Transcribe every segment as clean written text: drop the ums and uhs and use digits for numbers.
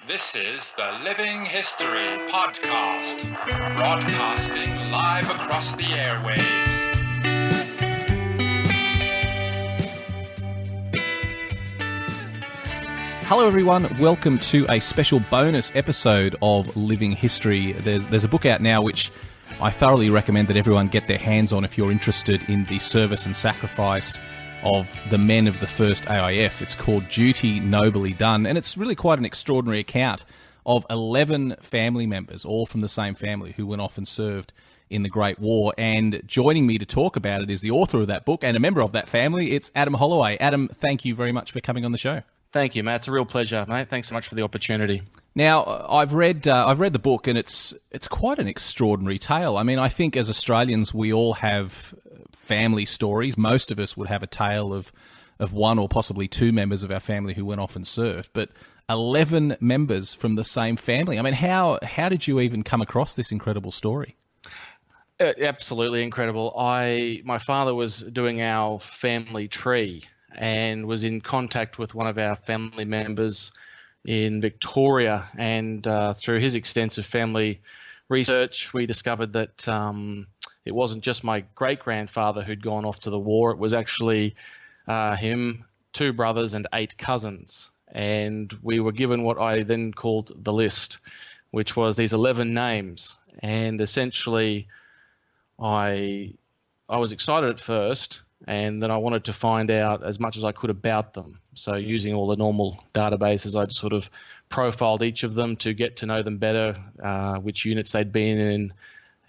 This is the Living History Podcast, broadcasting live across the airwaves. Hello everyone, welcome to a special bonus episode of Living History. There's a book out now which I thoroughly recommend that everyone get their hands on if you're interested in the service and sacrifice of the men of the first AIF. It's called Duty, Nobly Done, and it's really quite an extraordinary account of 11 family members, all from the same family, who went off and served in the Great War. And joining me to talk about it is the author of that book and a member of that family. It's Adam Holloway. Adam, thank you very much for coming on the show. Thank you, Matt. It's a real pleasure, mate. Thanks so much for the opportunity. Now, I've read the book, and it's quite an extraordinary tale. I mean, I think as Australians, we all have family stories. Most of us would have a tale of one or possibly two members of our family who went off and served, but 11 members from the same family. I mean, how did you even come across this incredible story? Absolutely incredible. My father was doing our family tree and was in contact with one of our family members in Victoria, and through his extensive family research, we discovered that it wasn't just my great-grandfather who'd gone off to the war. It was actually him, two brothers, and 8 cousins. And we were given what I then called the list, which was these 11 names. And essentially, I was excited at first, and then I wanted to find out as much as I could about them. So using all the normal databases, I sort of profiled each of them to get to know them better, which units they'd been in,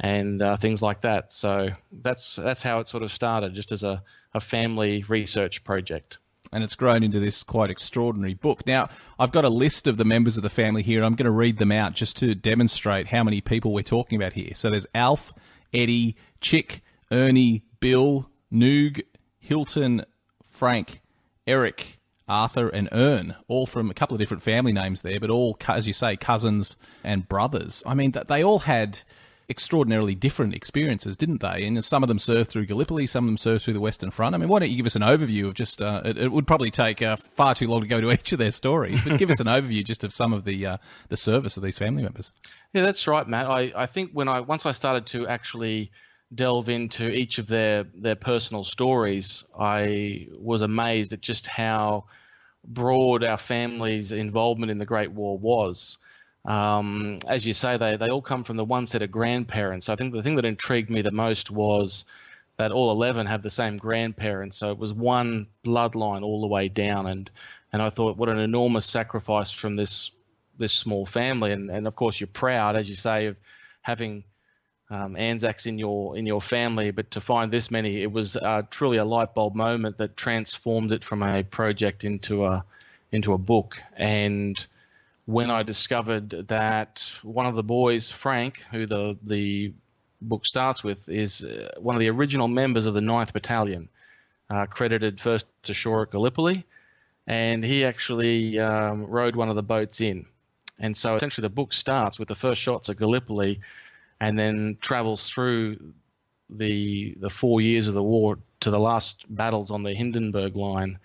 and things like that. So that's how it sort of started, just as a family research project. And it's grown into this quite extraordinary book. Now, I've got a list of the members of the family here. I'm going to read them out just to demonstrate how many people we're talking about here. So there's Alf, Eddie, Chick, Ernie, Bill, Noog, Hilton, Frank, Eric, Arthur, and Ern, all from a couple of different family names there, but all, as you say, cousins and brothers. I mean, they all had extraordinarily different experiences, didn't they? And some of them served through Gallipoli, some of them served through the Western Front. I mean, why don't you give us an overview of just, it would probably take far too long to go to each of their stories, but give us an overview just of some of the service of these family members. Yeah, that's right, Matt. I think once I started to actually delve into each of their personal stories, I was amazed at just how broad our family's involvement in the Great War was. As you say, they all come from the one set of grandparents. I think the thing that intrigued me the most was that all 11 have the same grandparents. So it was one bloodline all the way down. And I thought, what an enormous sacrifice from this small family. And of course, you're proud, as you say, of having Anzacs in your family, but to find this many, it was truly a light bulb moment that transformed it from a project into a book. And when I discovered that one of the boys, Frank, who the book starts with, is one of the original members of the 9th Battalion, credited first ashore at Gallipoli, and he actually rowed one of the boats in. And so essentially the book starts with the first shots at Gallipoli and then travels through the 4 years of the war to the last battles on the Hindenburg Line.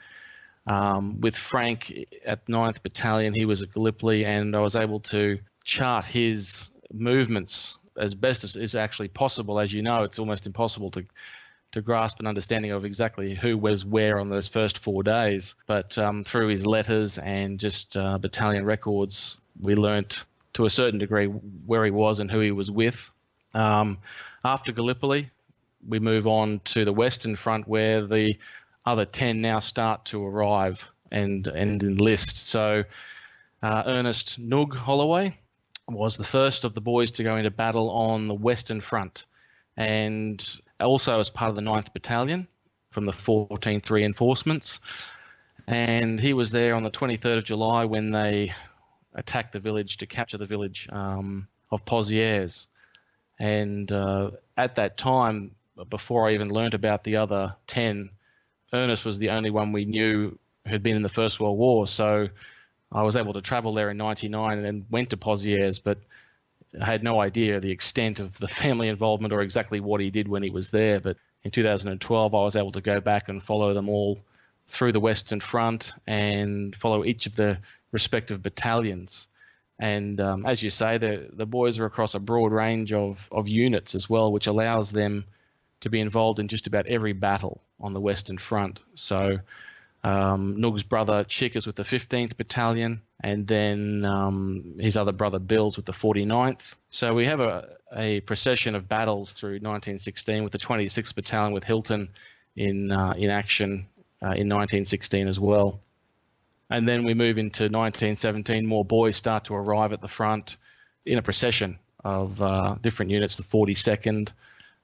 With Frank at 9th Battalion, he was at Gallipoli, and I was able to chart his movements as best as is actually possible. As you know, it's almost impossible to grasp an understanding of exactly who was where on those first 4 days. But through his letters and just battalion records, we learnt to a certain degree where he was and who he was with. After Gallipoli, we move on to the Western Front, where the other 10 now start to arrive and enlist. So Ernest Noog Holloway was the first of the boys to go into battle on the Western Front, and also as part of the 9th Battalion from the 14th Reinforcements. And he was there on the 23rd of July when they attacked the village to capture the village of Pozieres. And at that time, before I even learnt about the other 10, Ernest was the only one we knew who had been in the First World War. So I was able to travel there in 1999 and went to Pozieres, but I had no idea the extent of the family involvement or exactly what he did when he was there. But in 2012, I was able to go back and follow them all through the Western Front and follow each of the respective battalions. And as you say, the boys are across a broad range of units as well, which allows them to be involved in just about every battle on the Western Front. So Noog's brother Chick is with the 15th Battalion, and then his other brother Bill's with the 49th. So we have a procession of battles through 1916 with the 26th Battalion with Hilton in action in 1916 as well. And then we move into 1917. More boys start to arrive at the front in a procession of different units. The 42nd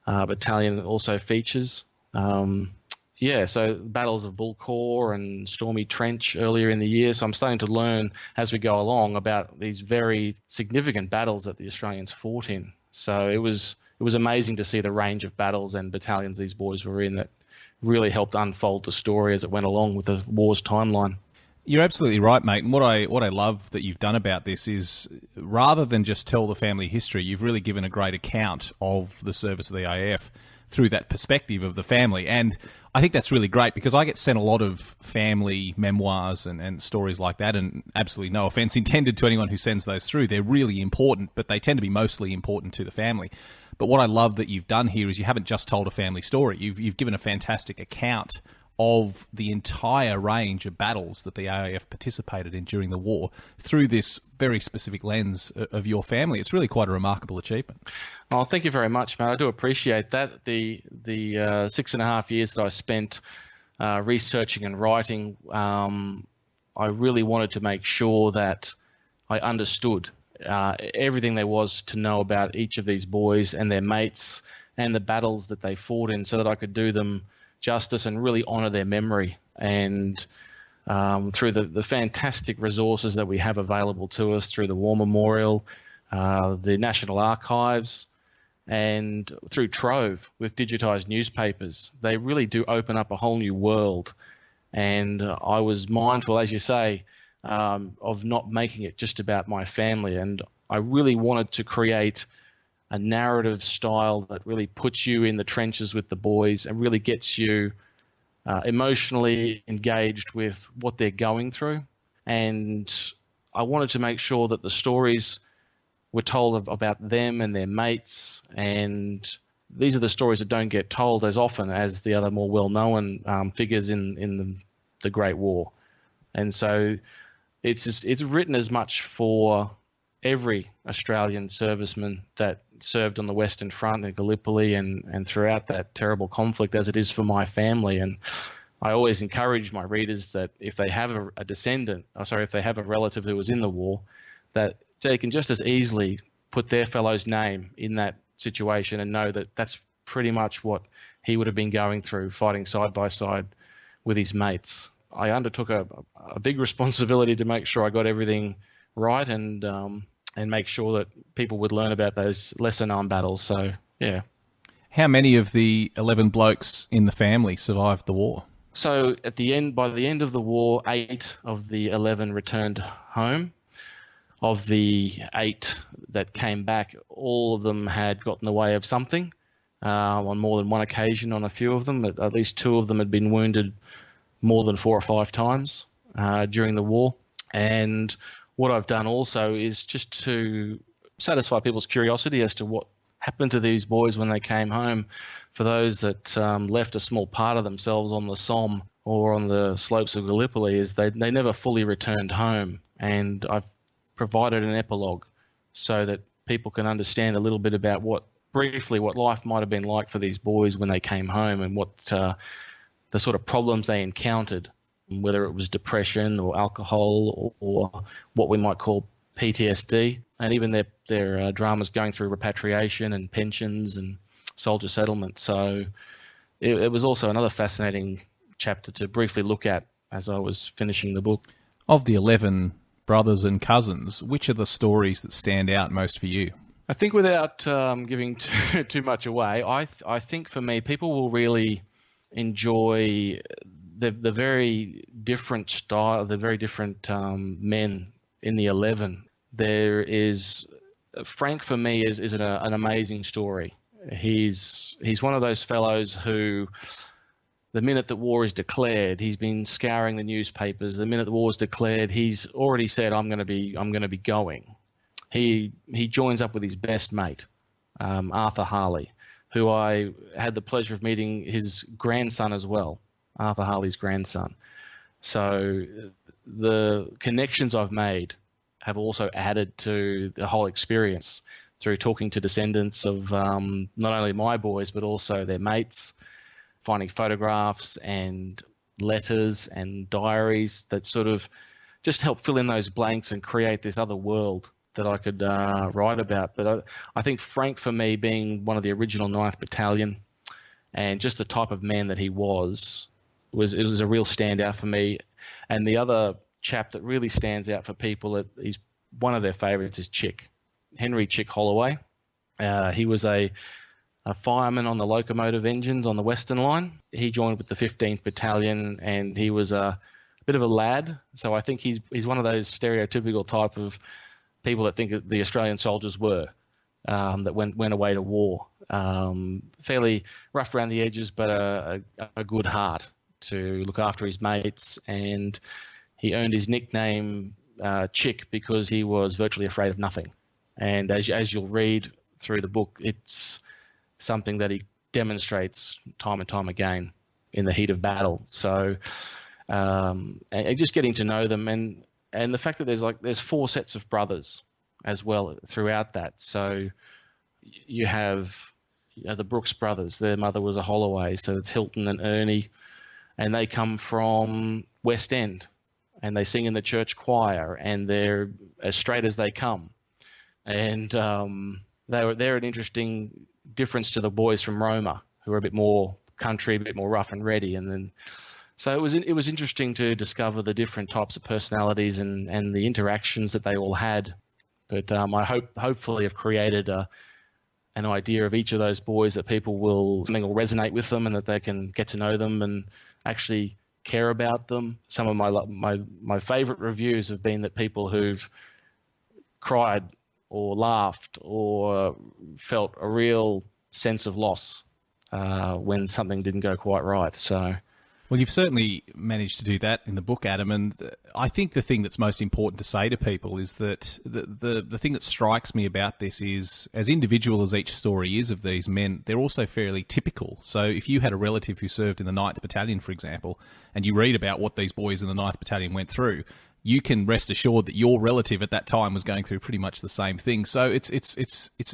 Battalion also features. So battles of Bulcour and Stormy Trench earlier in the year. So I'm starting to learn as we go along about these very significant battles that the Australians fought in. So it was amazing to see the range of battles and battalions these boys were in that really helped unfold the story as it went along with the war's timeline. You're absolutely right, mate. And what I love that you've done about this is, rather than just tell the family history, you've really given a great account of the service of the AIF through that perspective of the family. And I think that's really great, because I get sent a lot of family memoirs and stories like that, and absolutely no offence intended to anyone who sends those through. They're really important, but they tend to be mostly important to the family. But what I love that you've done here is you haven't just told a family story. You've given a fantastic account of the entire range of battles that the AIF participated in during the war through this very specific lens of your family. It's really quite a remarkable achievement. Oh, thank you very much, Matt. I do appreciate that. The 6.5 years that I spent researching and writing, I really wanted to make sure that I understood everything there was to know about each of these boys and their mates and the battles that they fought in, so that I could do them justice and really honour their memory. And through the fantastic resources that we have available to us through the War Memorial, the National Archives, and through Trove with digitised newspapers, they really do open up a whole new world. And I was mindful, as you say, of not making it just about my family. And I really wanted to create a narrative style that really puts you in the trenches with the boys and really gets you emotionally engaged with what they're going through. And I wanted to make sure that the stories were told about them and their mates. And these are the stories that don't get told as often as the other more well-known figures in the Great War. And so it's written as much for every Australian serviceman that served on the Western Front in Gallipoli and throughout that terrible conflict as it is for my family. And I always encourage my readers that if they have if they have a relative who was in the war, that they can just as easily put their fellow's name in that situation and know that that's pretty much what he would have been going through, fighting side by side with his mates. I undertook a big responsibility to make sure I got everything right and make sure that people would learn about those lesser-known battles. So, yeah. How many of the 11 blokes in the family survived the war? So, by the end of the war, 8 of the 11 returned home. Of the 8 that came back, all of them had got in the way of something on more than one occasion. On a few of them, at least 2 of them had been wounded more than 4 or 5 times during the war. And what I've done also is just to satisfy people's curiosity as to what happened to these boys when they came home. For those that left a small part of themselves on the Somme or on the slopes of Gallipoli, is they never fully returned home. And I've provided an epilogue so that people can understand a little bit about what life might have been like for these boys when they came home, and what the sort of problems they encountered, whether it was depression or alcohol or what we might call PTSD, and even their dramas going through repatriation and pensions and soldier settlement. So it was also another fascinating chapter to briefly look at as I was finishing the book. Of the 11 brothers and cousins, which are the stories that stand out most for you? I think without giving too much away, I think for me, people will really enjoy the very different style, the very different men in the 11. There is Frank, for me, is an amazing story. He's one of those fellows who, the minute that war is declared, he's been scouring the newspapers. The minute the war is declared, he's already said, "I'm going to be going." he joins up with his best mate, Arthur Harley, who I had the pleasure of meeting his grandson as well, Arthur Harley's grandson. So the connections I've made have also added to the whole experience through talking to descendants of not only my boys, but also their mates, finding photographs and letters and diaries that sort of just help fill in those blanks and create this other world that I could write about. But I think Frank, for me, being one of the original 9th Battalion and just the type of man that he was a real standout for me. And the other chap that really stands out for people, he's one of their favourites, is Chick, Henry Chick Holloway. He was a fireman on the locomotive engines on the Western Line. He joined with the 15th Battalion, and he was a bit of a lad. So I think he's one of those stereotypical type of people that think the Australian soldiers were, that went away to war. Fairly rough around the edges, but a good heart to look after his mates. And he earned his nickname Chick because he was virtually afraid of nothing. And as you'll read through the book, it's something that he demonstrates time and time again in the heat of battle. So, and just getting to know them, and the fact that there's 4 sets of brothers as well throughout that. So you have the Brooks brothers. Their mother was a Holloway, so it's Hilton and Ernie, and they come from West End, and they sing in the church choir, and they're as straight as they come. And they're an interesting difference to the boys from Roma, who are a bit more country, a bit more rough and ready. And then, so it was interesting to discover the different types of personalities and the interactions that they all had. But I hopefully have created an idea of each of those boys that something will resonate with them, and that they can get to know them and actually care about them. Some of my favorite reviews have been that people who've cried or laughed or felt a real sense of loss when something didn't go quite right. So, well, you've certainly managed to do that in the book, Adam. And I think the thing that's most important to say to people is that the thing that strikes me about this is, as individual as each story is of these men, they're also fairly typical. So if you had a relative who served in the 9th Battalion, for example, and you read about what these boys in the 9th Battalion went through, you can rest assured that your relative at that time was going through pretty much the same thing. So it's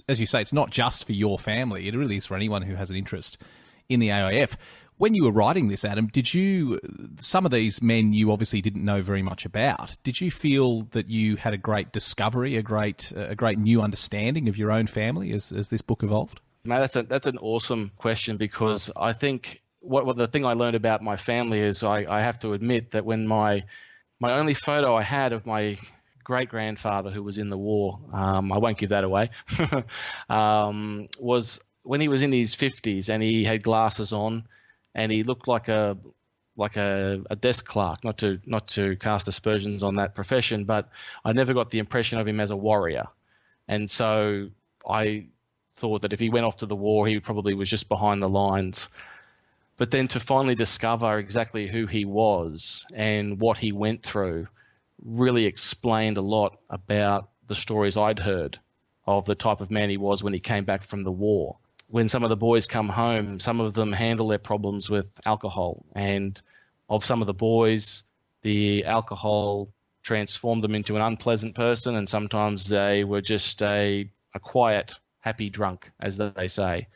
as you say, it's not just for your family. It really is for anyone who has an interest in the AIF. When you were writing this, Adam, some of these men you obviously didn't know very much about. Did you feel that you had a great discovery, a great new understanding of your own family as this book evolved? Mate, that's an awesome question, because I think what the thing I learned about my family is I have to admit that when my only photo I had of my great-grandfather who was in the war, I won't give that away, was when he was in his 50s and he had glasses on and he looked like a desk clerk. Not to cast aspersions on that profession, but I never got the impression of him as a warrior. And so I thought that if he went off to the war, he probably was just behind the lines. But then to finally discover exactly who he was and what he went through really explained a lot about the stories I'd heard of the type of man he was when he came back from the war. When some of the boys come home, some of them handle their problems with alcohol. And of some of the boys, the alcohol transformed them into an unpleasant person, and sometimes they were just a quiet, happy drunk, as they say.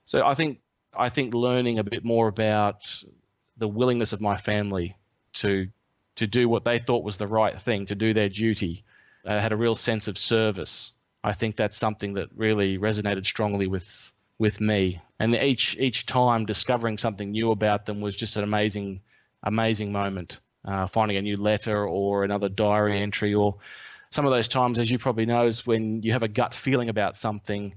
So I think learning a bit more about the willingness of my family to do what they thought was the right thing, to do their duty, had a real sense of service. I think that's something that really resonated strongly with me. And each time discovering something new about them was just an amazing moment. Finding a new letter or another diary entry, or some of those times, as you probably know, is when you have a gut feeling about something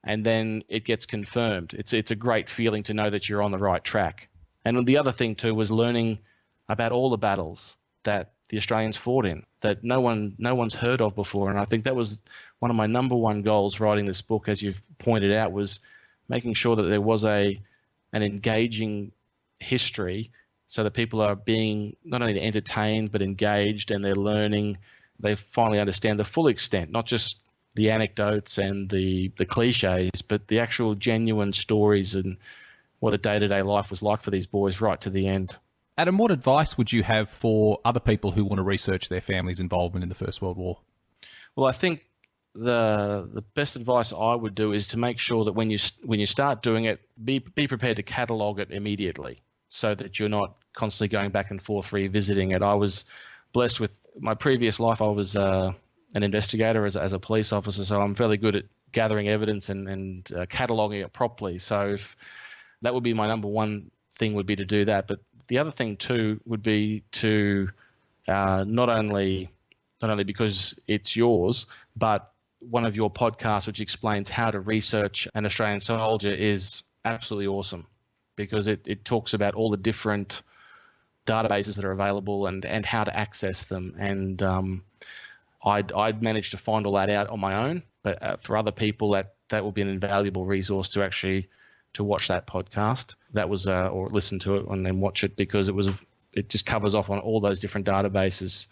and then it gets confirmed. It's a great feeling to know that you're on the right track. And the other thing too was learning about all the battles that the Australians fought in, that no one's heard of before. And I think that was one of my number one goals writing this book, as you've pointed out, was making sure that there was an engaging history, so that people are being not only entertained but engaged, and they're learning they finally understand the full extent, not just the anecdotes and the cliches, but the actual genuine stories and what a day-to-day life was like for these boys right to the end. Adam, what advice would you have for other people who want to research their family's involvement in the First World War? Well, I think the best advice I would do is to make sure that when you start doing it, be prepared to catalogue it immediately, so that you're not constantly going back and forth revisiting it. I was blessed with my previous life. I was an investigator as a police officer, so I'm fairly good at gathering evidence and cataloguing it properly. So that would be my number one thing, would be to do that. But the other thing too would be to not only because it's yours, but one of your podcasts which explains how to research an Australian soldier is absolutely awesome, because it talks about all the different databases that are available and how to access them. And I'd managed to find all that out on my own, but for other people that will be an invaluable resource to watch that podcast. That was or listen to it and then watch it, because it just covers off on all those different databases.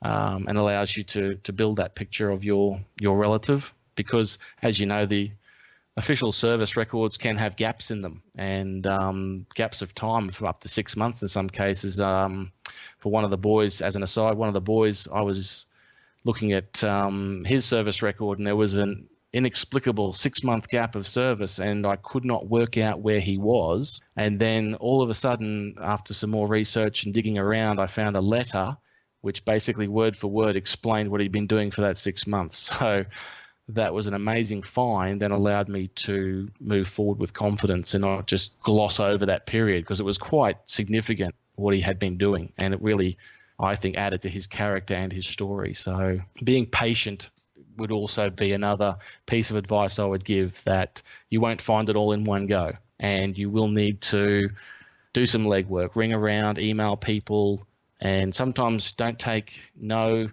And allows you to build that picture of your relative, because, as you know, the official service records can have gaps in them, and gaps of time for up to 6 months in some cases. For one of the boys, as an aside, I was looking at his service record, and there was an inexplicable 6-month gap of service, and I could not work out where he was. And then all of a sudden, after some more research and digging around, I found a letter which basically word for word explained what he'd been doing for that 6 months. So that was an amazing find and allowed me to move forward with confidence and not just gloss over that period, because it was quite significant what he had been doing. And it really, I think, added to his character and his story. So being patient would also be another piece of advice I would give, that you won't find it all in one go, and you will need to do some legwork, ring around, email people, and sometimes don't take no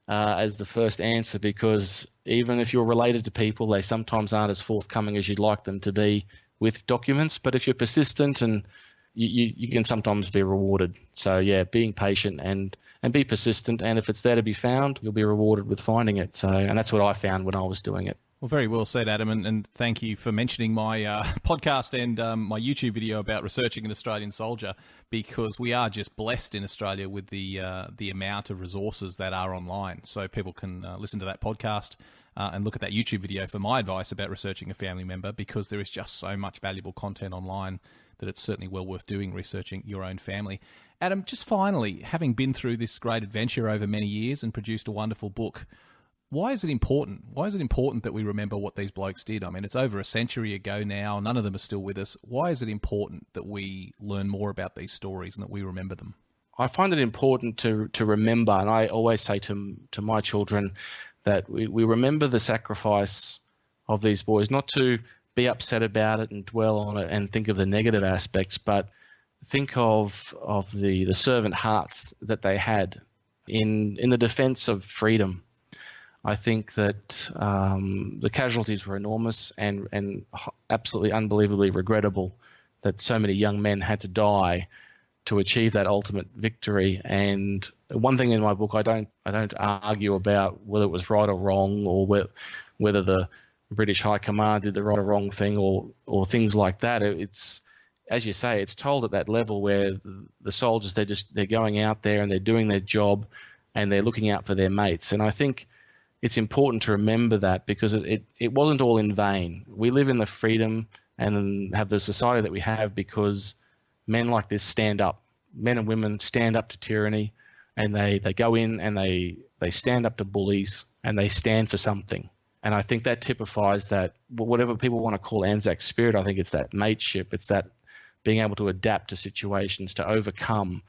as the first answer, because even if you're related to people, they sometimes aren't as forthcoming as you'd like them to be with documents. But if you're persistent, and you can sometimes be rewarded. So yeah, being patient and be persistent, and if it's there to be found, you'll be rewarded with finding it. So, and that's what I found when I was doing it. Well, very well said, Adam, and thank you for mentioning my podcast and my YouTube video about researching an Australian soldier, because we are just blessed in Australia with the amount of resources that are online. So people can listen to that podcast and look at that YouTube video for my advice about researching a family member, because there is just so much valuable content online that it's certainly well worth doing, researching your own family. Adam, just finally, having been through this great adventure over many years and produced a wonderful book, why is it important? Why is it important that we remember what these blokes did? I mean, it's over a century ago now. None of them are still with us. Why is it important that we learn more about these stories and that we remember them? I find it important to remember, and I always say to my children that we remember the sacrifice of these boys, not to be upset about it and dwell on it and think of the negative aspects, but think of the servant hearts that they had in the defense of freedom. I think that the casualties were enormous and absolutely unbelievably regrettable that so many young men had to die to achieve that ultimate victory. And one thing in my book, I don't argue about whether it was right or wrong, or whether the British High Command did the right or wrong thing, or things like that. It's, as you say, it's told at that level where the soldiers, they're going out there and they're doing their job and they're looking out for their mates. And I think it's important to remember that, because it wasn't all in vain. We live in the freedom and have the society that we have because men like this stand up. Men and women stand up to tyranny, and they go in and they stand up to bullies, and they stand for something. And I think that typifies that, whatever people want to call Anzac spirit, I think it's that mateship. It's that being able to adapt to situations, to overcome,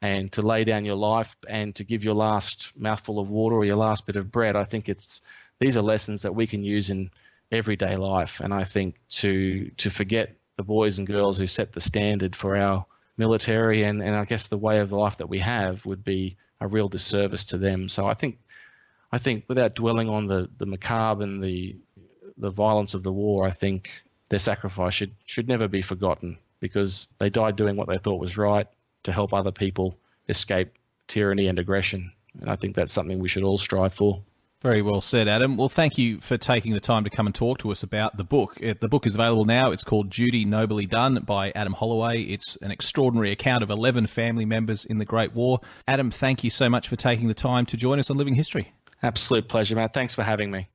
and to lay down your life and to give your last mouthful of water or your last bit of bread. I think these are lessons that we can use in everyday life. And I think to forget the boys and girls who set the standard for our military and I guess the way of life that we have would be a real disservice to them. So I think without dwelling on the macabre and the violence of the war, I think their sacrifice should never be forgotten, because they died doing what they thought was right to help other people escape tyranny and aggression. And I think that's something we should all strive for. Very well said, Adam. Well, thank you for taking the time to come and talk to us about the book. The book is available now. It's called Duty, Nobly Done by Adam Holloway. It's an extraordinary account of 11 family members in the Great War. Adam, thank you so much for taking the time to join us on Living History. Absolute pleasure, Matt. Thanks for having me.